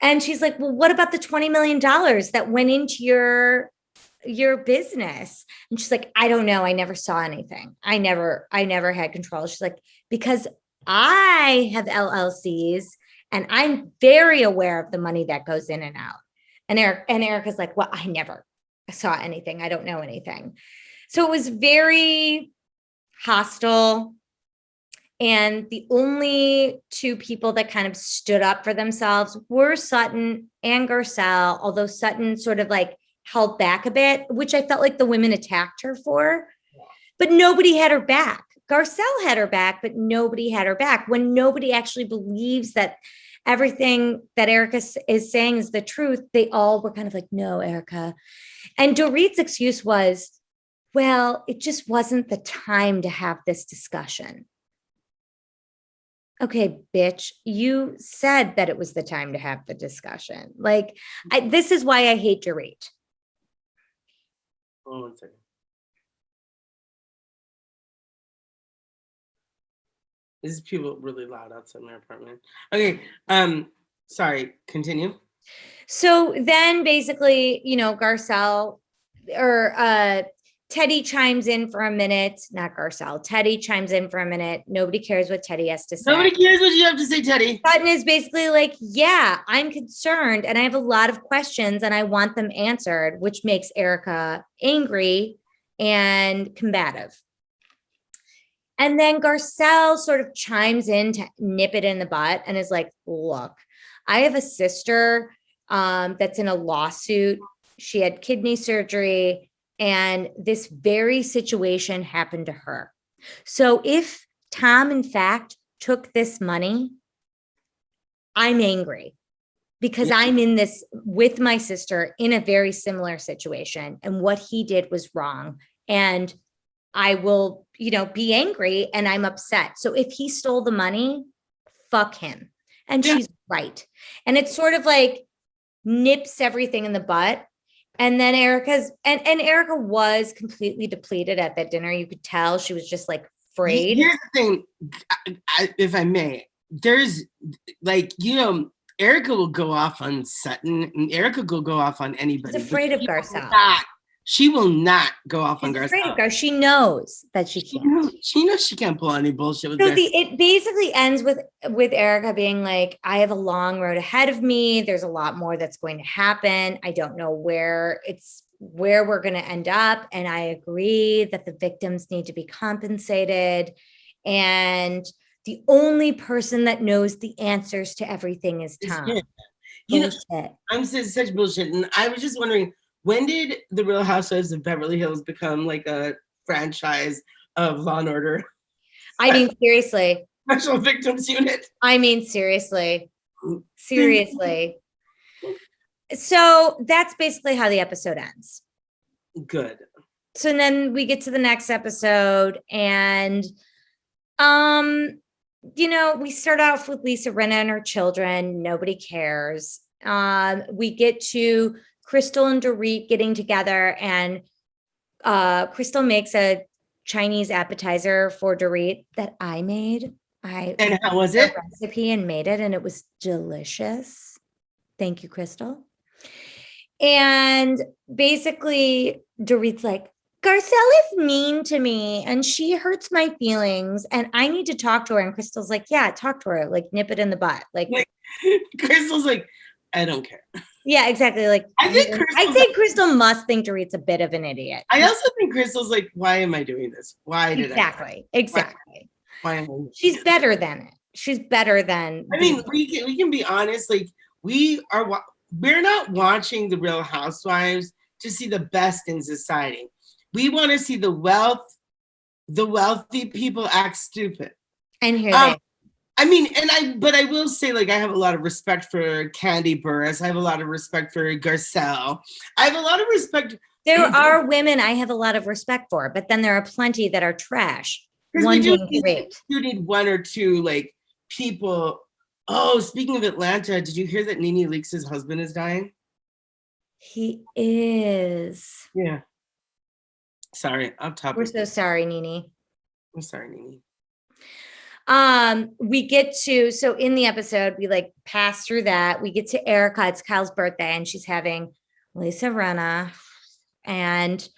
And she's like, well, what about the $20 million that went into your business? And she's like, I don't know. I never saw anything. I never had control. She's like, because I have LLCs and I'm very aware of the money that goes in and out. And Erica's like, well, I never saw anything. I don't know anything. So it was very hostile. And the only two people that kind of stood up for themselves were Sutton and Garcelle, although Sutton sort of like held back a bit, which I felt like the women attacked her for, but nobody had her back. Garcelle had her back, but nobody had her back. When nobody actually believes that everything that Erica is saying is the truth, they all were kind of like, no, Erica. And Dorit's excuse was, well, it just wasn't the time to have this discussion. Okay, bitch, you said that it was the time to have the discussion. Like, this is why I hate Dorit. Hold on 1 second. This is people really loud outside my apartment. Okay, sorry, continue. So then basically, Garcelle Teddy chimes in for a minute, not Garcelle. Teddy chimes in for a minute. Nobody cares what Teddy has to say. Nobody cares what you have to say, Teddy. Sutton is basically like, yeah, I'm concerned and I have a lot of questions and I want them answered, which makes Erica angry and combative. And then Garcelle sort of chimes in to nip it in the butt and is like, look, I have a sister that's in a lawsuit. She had kidney surgery. And this very situation happened to her. So if Tom, in fact, took this money, I'm angry because I'm in this with my sister in a very similar situation. And what he did was wrong. And I will, be angry and I'm upset. So if he stole the money, fuck him. And she's right. And it's sort of like nips everything in the butt. And then Erica was completely depleted at that dinner. You could tell she was just like afraid. Here's the thing, if I may, there's like, Erica will go off on Sutton and Erica will go off on anybody. She's afraid of Garcelle. She will not go off on Garcelle. Afraid of Garcelle. She knows that she can't. She knows she can't pull any bullshit with Garcelle. It basically ends with Erica being like, I have a long road ahead of me. There's a lot more that's going to happen. I don't know where we're going to end up. And I agree that the victims need to be compensated. And the only person that knows the answers to everything is Tom. I'm saying such bullshit. And I was just wondering, when did the Real Housewives of Beverly Hills become like a franchise of Law and Order? I mean, seriously. Special Victims Unit. I mean, seriously. Seriously. So that's basically how the episode ends. Good. So then we get to the next episode and, we start off with Lisa Rinna and her children. Nobody cares. We get to Crystal and Dorit getting together and Crystal makes a Chinese appetizer for Dorit that I made. And how was it? Recipe and made it and it was delicious. Thank you, Crystal. And basically Dorit's like, Garcelle is mean to me and she hurts my feelings and I need to talk to her. And Crystal's like, yeah, talk to her, like nip it in the butt. Like Crystal's like, I don't care. Yeah, exactly. Like I think Crystal must think Dorit's a bit of an idiot. I also think Crystal's like, why am I doing this? Why did Exactly. Why am I She's better than it. She's better than. I mean, we can be honest. Like we're not watching the Real Housewives to see the best in society. We want to see the wealthy people act stupid. And here they. I mean, but I will say, like, I have a lot of respect for Candy Burris. I have a lot of respect for Garcelle. I have a lot of respect. There are women I have a lot of respect for, but then there are plenty that are trash. One being great. You need one or two, like, people. Oh, speaking of Atlanta, did you hear that Nene Leakes' husband is dying? He is. Yeah. Sorry, off topic. We're so sorry, Nene. I'm sorry, Nene. We get to, so in the episode, we like pass through that. We get to Erica, it's Kyle's birthday, and she's having Lisa Rinna and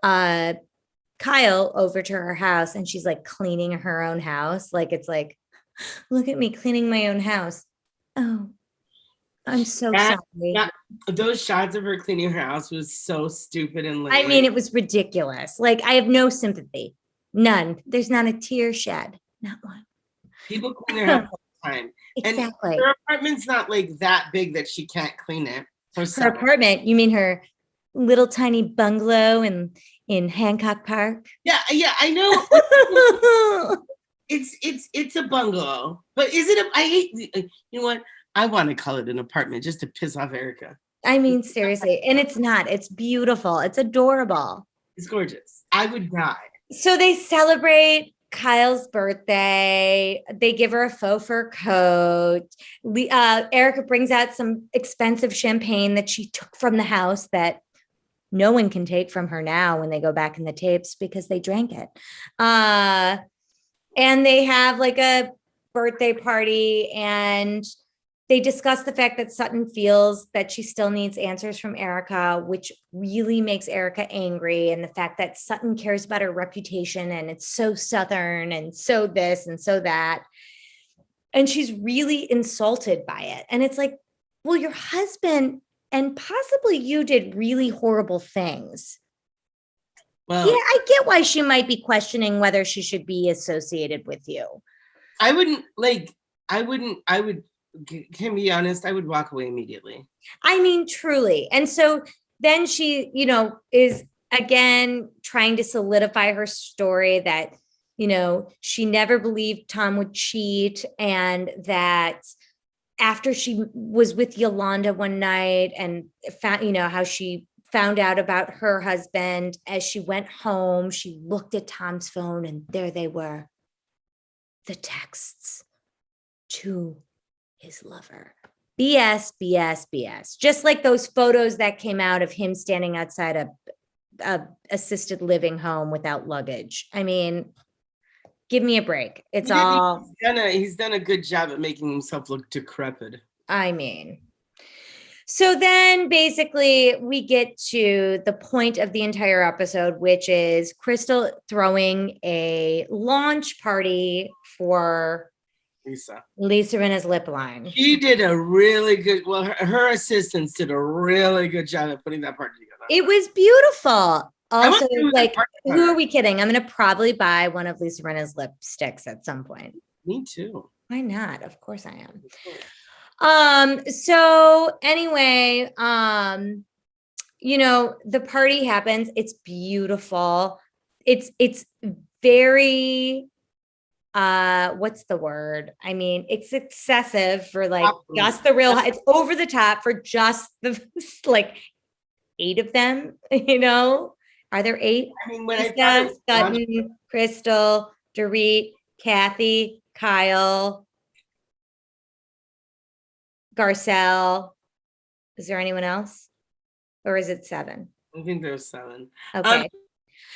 Kyle over to her house, and she's like cleaning her own house. Like, it's like, look at me cleaning my own house. Oh, I'm so sorry. Those shots of her cleaning her house was so stupid and lame. I mean, it was ridiculous. Like, I have no sympathy. None. There's not a tear shed. Not one. People clean their house all the time. Exactly. And her apartment's not like that big that she can't clean it herself. Her apartment, you mean her little tiny bungalow in Hancock Park? Yeah, I know. It's a bungalow. But is it I hate, you know what? I want to call it an apartment just to piss off Erica. I mean, seriously. And it's not. It's beautiful. It's adorable. It's gorgeous. I would die. So they celebrate Kyle's birthday. They give her a faux fur coat. Erica brings out some expensive champagne that she took from the house that no one can take from her now when they go back in the tapes because they drank it. And they have like a birthday party and They discuss the fact that Sutton feels that she still needs answers from Erica, which really makes Erica angry. And the fact that Sutton cares about her reputation and it's so Southern and so this and so that. And she's really insulted by it. And it's like, well, your husband and possibly you did really horrible things. Well, yeah, I get why she might be questioning whether she should be associated with you. I would, can be honest, I would walk away immediately. I mean, truly. And so then she, is again trying to solidify her story that, she never believed Tom would cheat, and that after she was with Yolanda one night and found, how she found out about her husband, as she went home, she looked at Tom's phone and there they were, the texts to his lover. BS, BS, BS. Just like those photos that came out of him standing outside a assisted living home without luggage. I mean, give me a break. It's he's done a good job at making himself look decrepit. I mean, so then basically we get to the point of the entire episode, which is Crystal throwing a launch party for Lisa Rinna's lip line. She did a really good, well, her assistants did a really good job at putting that party together. It was beautiful. Also, like, who are we kidding? I'm going to probably buy one of Lisa Rinna's lipsticks at some point. Me too. Why not? Of course I am. So anyway, the party happens. It's beautiful. It's very, what's the word? I mean, it's excessive for like just the real, it's over the top for just the like 8 of them, Are there 8? I mean, when Lisa, Sutton, Crystal, Dorit, Kathy, Kyle, Garcelle. Is there anyone else? Or is it 7? I think there's 7. Okay.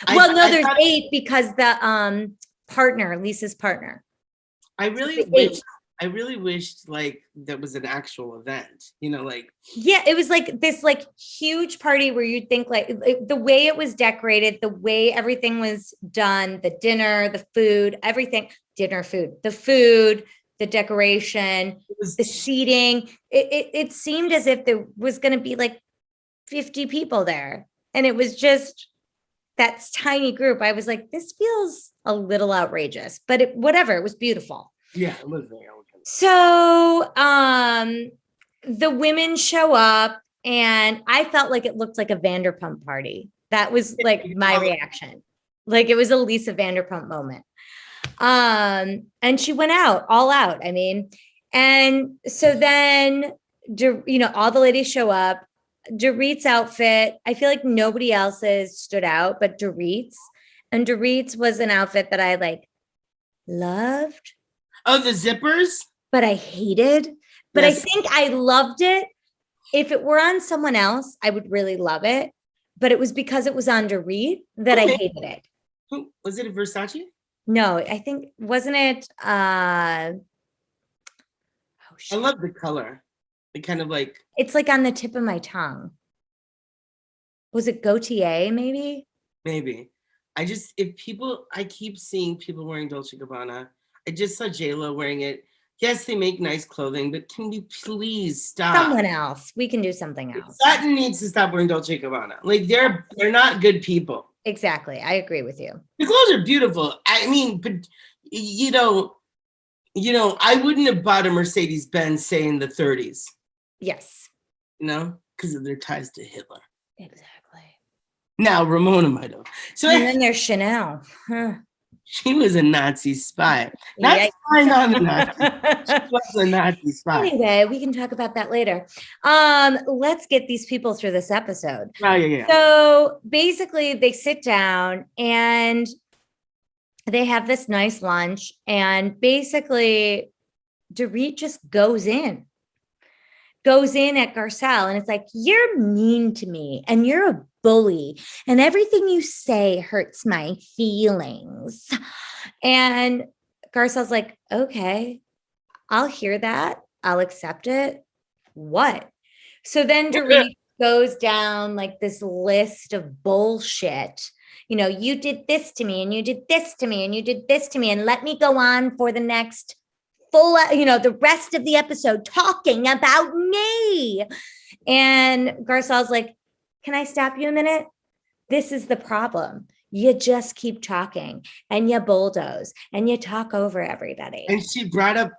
There's 8 because the partner, Lisa's partner. I really wished like that was an actual event, Yeah, it was like this like huge party where you'd think like the way it was decorated, the way everything was done, the dinner, the food, everything, the food, the decoration, the seating. It seemed as if there was going to be like 50 people there. And it was just that tiny group. I was like, this feels a little outrageous, but whatever, it was beautiful. Yeah, it was very elegant. So the women show up and I felt like it looked like a Vanderpump party. That was like my reaction. Like it was a Lisa Vanderpump moment. And she went all out. I mean, and so then, all the ladies show up. Dorit's outfit, I feel like nobody else's stood out, but Dorit's. And Dorit's was an outfit that I like loved. Oh, the zippers? But I hated. But yes. I think I loved it. If it were on someone else, I would really love it. But it was because it was on Dorit that I hated it. Was it a Versace? No, I think, wasn't it? I love the color. It kind of like. It's like on the tip of my tongue. Was it Gautier, maybe? Maybe. I keep seeing people wearing Dolce & Gabbana. I just saw J-Lo wearing it. Yes, they make nice clothing, but can you please stop? Someone else. We can do something else. Sutton needs to stop wearing Dolce & Gabbana. Like they're not good people. Exactly. I agree with you. The clothes are beautiful. I mean, but I wouldn't have bought a Mercedes-Benz, say in the 30s. Yes. Because of their ties to Hitler. Exactly. Now Ramona might have. So and then there's Chanel. Huh. She was a Nazi spy. Not spying on the Nazi. She was a Nazi spy. Anyway, we can talk about that later. Let's get these people through this episode. Oh, yeah. So basically they sit down and they have this nice lunch, and basically Dorit just goes in at Garcelle, and it's like, you're mean to me and you're a bully and everything you say hurts my feelings. And Garcelle's like, okay, I'll hear that. I'll accept it. What? So then Dorit goes down like this list of bullshit. You know, you did this to me and you did this to me and you did this to me. And let me go on for the next the rest of the episode talking about me. And Garcelle's like, can I stop you a minute? This is the problem. You just keep talking and you bulldoze and you talk over everybody. And she brought up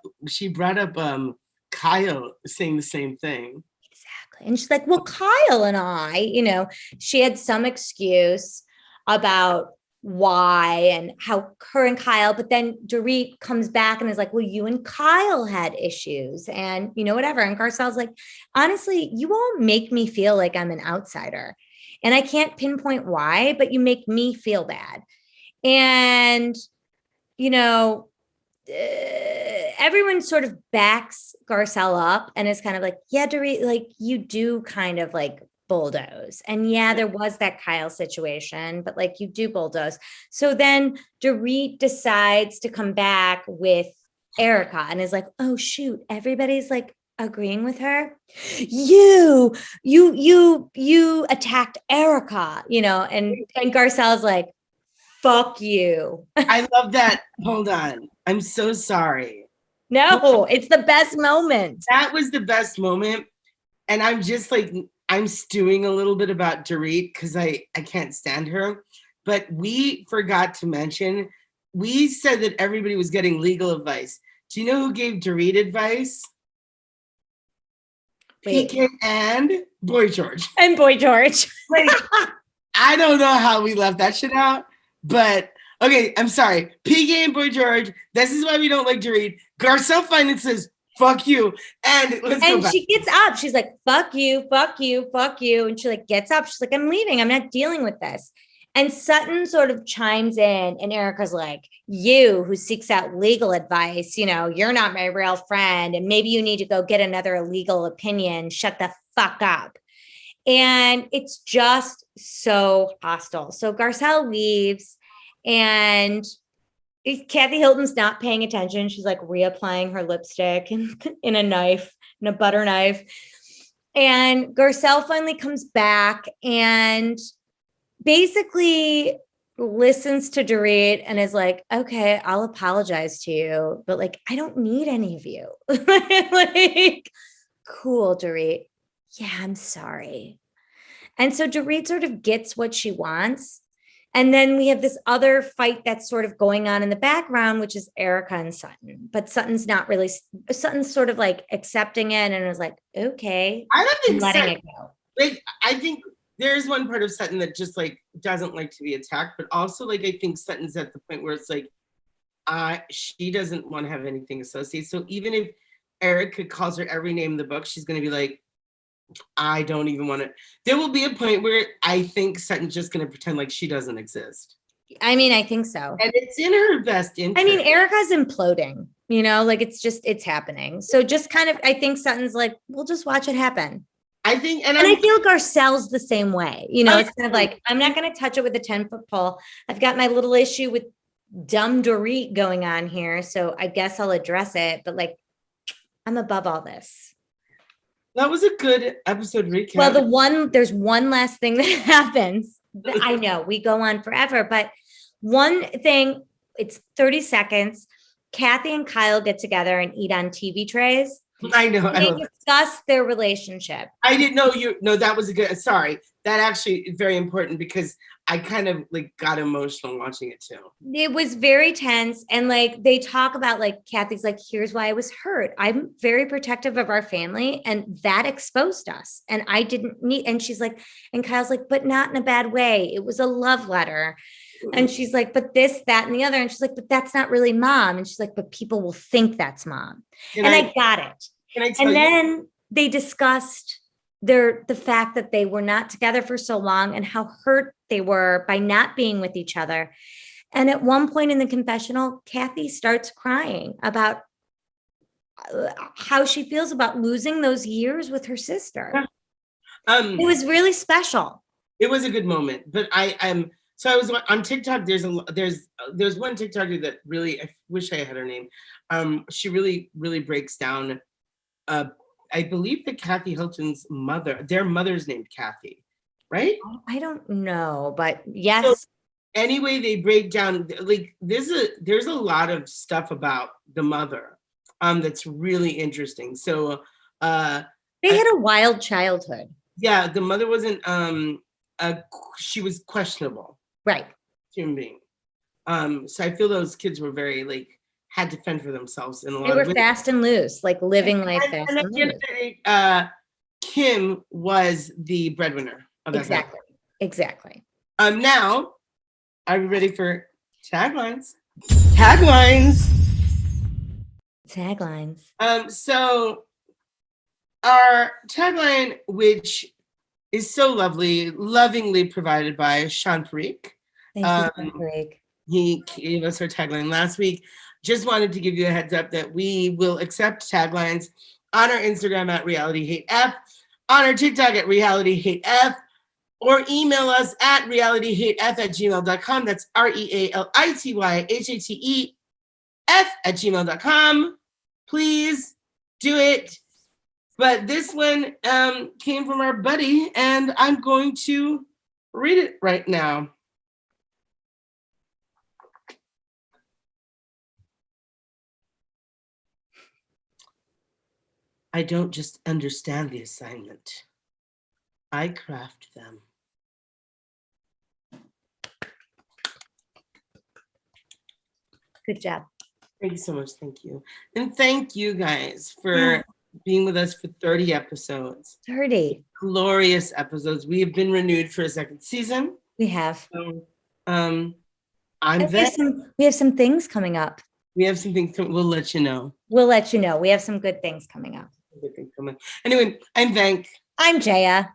Kyle saying the same thing. Exactly. And she's like, well, Kyle and I, she had some excuse about why and how her and Kyle, but then Dorit comes back and is like, well, you and Kyle had issues and whatever. And Garcelle's like, honestly, you all make me feel like I'm an outsider and I can't pinpoint why, but you make me feel bad. And, everyone sort of backs Garcelle up and is kind of like, yeah, Dorit, like you do kind of like bulldoze. And yeah, there was that Kyle situation, but like you do bulldoze. So then Dorit decides to come back with Erica and is like, oh shoot, everybody's like agreeing with her. You attacked Erica, and Garcelle's like, fuck you. I love that. Hold on. I'm so sorry. No, it's the best moment. That was the best moment. And I'm just like, I'm stewing a little bit about Dorit because I can't stand her. But we forgot to mention, we said that everybody was getting legal advice. Do you know who gave Dorit advice? PK and Boy George. And Boy George. Like, I don't know how we left that shit out, but okay, I'm sorry. PK and Boy George, this is why we don't like Dorit. Garcelle finally says, fuck you. And let's go back. She gets up. She's like, fuck you, fuck you, fuck you. And she like gets up. She's like, I'm leaving. I'm not dealing with this. And Sutton sort of chimes in and Erica's like, you who seeks out legal advice, you're not my real friend. And maybe you need to go get another legal opinion. Shut the fuck up. And it's just so hostile. So Garcelle leaves and Kathy Hilton's not paying attention. She's like reapplying her lipstick in a butter knife. And Garcelle finally comes back and basically listens to Dorit and is like, okay, I'll apologize to you, but like, I don't need any of you. Like, cool, Dorit. Yeah, I'm sorry. And so Dorit sort of gets what she wants. And then we have this other fight that's sort of going on in the background, which is Erica and Sutton. But Sutton's sort of like accepting it and is like, okay, I don't think letting it go. Like, I think there's one part of Sutton that just like doesn't like to be attacked, but also like I think Sutton's at the point where it's like, she doesn't want to have anything associated. So even if Erica calls her every name in the book, she's going to be like, I don't even want to. There will be a point where I think Sutton's just going to pretend like she doesn't exist. I mean, I think so. And it's in her best interest. I mean, Erica's imploding, like it's happening. So just kind of, I think Sutton's like, we'll just watch it happen. I think, and I feel Garcelle's the same way. It's kind of like, I'm not going to touch it with a 10-foot pole. I've got my little issue with dumb Dorit going on here. So I guess I'll address it. But like, I'm above all this. That was a good episode recap. Well, there's one last thing that happens. I know we go on forever, but one thing, it's 30 seconds. Kathy and Kyle get together and eat on TV trays. I know. They discuss their relationship. I didn't know No, that was a good. Sorry, that actually is very important because I kind of like got emotional watching it too. It was very tense, and like they talk about like Kathy's like, here's why I was hurt. I'm very protective of our family, and that exposed us. And I didn't need. And she's like, and Kyle's like, but not in a bad way. It was a love letter. And she's like, but this, that, and the other. And she's like, but that's not really mom. And she's like, but people will think that's mom. I got it. And then they discussed the fact that they were not together for so long and how hurt they were by not being with each other. And at one point in the confessional, Kathy starts crying about how she feels about losing those years with her sister. It was really special. It was a good moment, but so I was on TikTok. There's one TikToker that really, I wish I had her name. She really, really breaks down I believe that Kathy Hilton's mother, their mother's named Kathy, right? I don't know, but yes. So anyway, they break down, like, there's a lot of stuff about the mother that's really interesting. So they had a wild childhood. Yeah, the mother wasn't she was questionable. Right. Human being. So I feel those kids were very, like, had to fend for themselves in a lot They were fast and loose, like living life fast and loose. Kim was the breadwinner of that family. Exactly. Now, are we ready for taglines? Taglines. So our tagline, which is so lovingly provided by Sean Parikh. Thank you, Sean Parikh. He gave us our tagline last week. Just wanted to give you a heads up that we will accept taglines on our Instagram at realityhatef, on our TikTok at realityhatef, or email us at realityhatef@gmail.com. That's REALITYHATEF@gmail.com. Please do it. But this one came from our buddy, and I'm going to read it right now. I don't just understand the assignment. I craft them. Good job. Thank you so much. Thank you. And thank you guys for being with us for 30 episodes. 30. Glorious episodes. We have been renewed for a second season. We have. So, we have some things coming up. We'll let you know. We'll let you know. We have some good things coming up. Anyway, I'm Venk. I'm Jaya.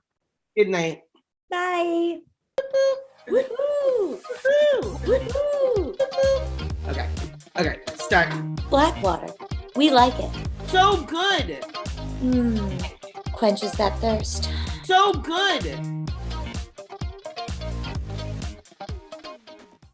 Good night. Bye. Woo-hoo. Woo-hoo. Okay, start. Blackwater. We like it. So good. Quenches that thirst. So good.